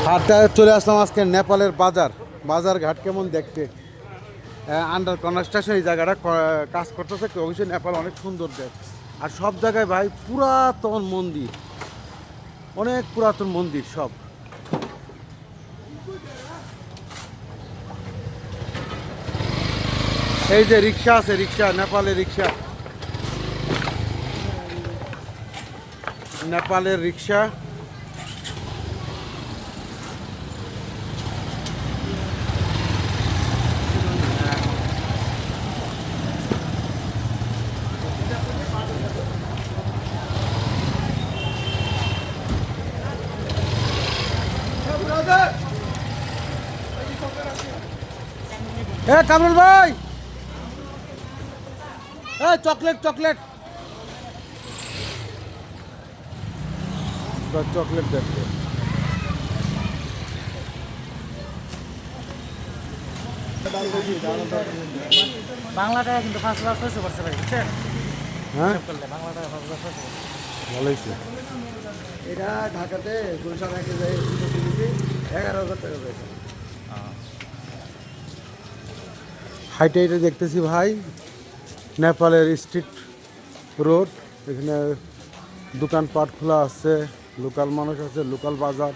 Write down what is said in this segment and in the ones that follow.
হাটটা চলে আসলাম আজকে নেপালের বাজার ঘাট কেমন দেখতে। আন্ডার কনস্ট্রাকশন এই জায়গাটা কাজ করতেছে, অবশ্যই নেপাল অনেক সুন্দর দেশ। আর সব জায়গায় ভাই পুরাতন মন্দির, অনেক পুরাতন মন্দির সব। এই যে রিক্সা আছে, রিক্সা, নেপালের রিক্সা, নেপালের রিক্সা। কামরুল ভাই, চকলেট চকলেট চকলেট দেখতে। বাংলা টাকা কিন্তু 5,600 পড়ছে ভাই, বুঝছেন? হ্যাঁ, বাংলা টাকা 5,600। ভালোই। এটা ঢাকাতে গুলশান রেখে যায় 11,000 টাকা পেয়েছে। হাইটে হাইটে দেখতেছি ভাই নেপালের স্ট্রিট রোড। এখানে দোকানপাট খোলা আছে, লোকাল মানুষ আছে, লোকাল বাজার।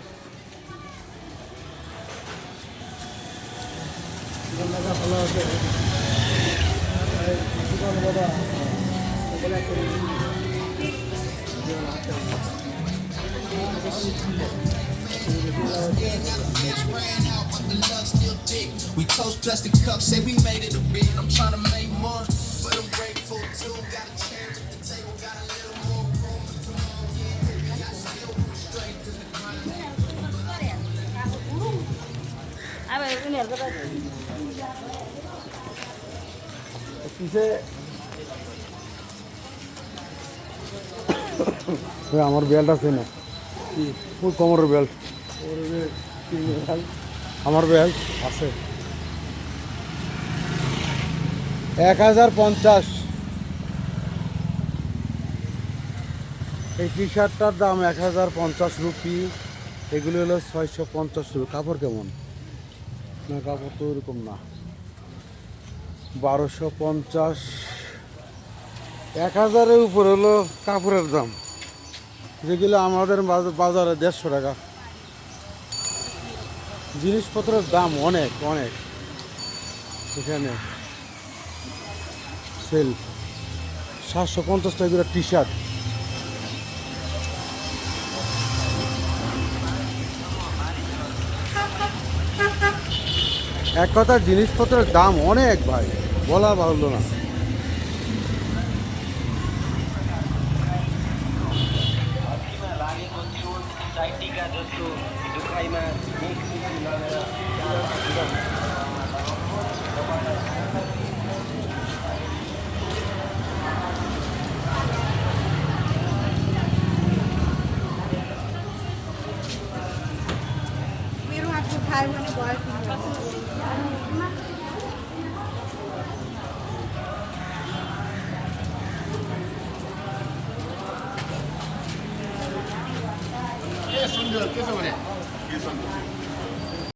ভালো আছে We toast plastic cups, say we made it a bit. I'm trying to make more, but I'm grateful too. Got a chair at the table, got a little more room for tomorrow. Yeah, I still straight to the grind. আমার belt আছে না, ওই কোমরের belt, আমার belt আছে 1050। এই টি শার্টটার দাম 1050 rupee. এগুলো হলো 650 রুপি। কাপড় কেমন? না, কাপড় তো ওরকম না। 1250, 1000-এর উপর হলো কাপড়ের দাম, যেগুলো আমাদের বাজারে 150 টাকা। জিনিসপত্রের দাম অনেক অনেক। এখানে সেল 750 টাকা করে টি শার্ট। এক কথা জিনিসপত্রের দাম অনেক ভাই, বলা বাহুল্য না। साइटिका जस्तो दुखाइमा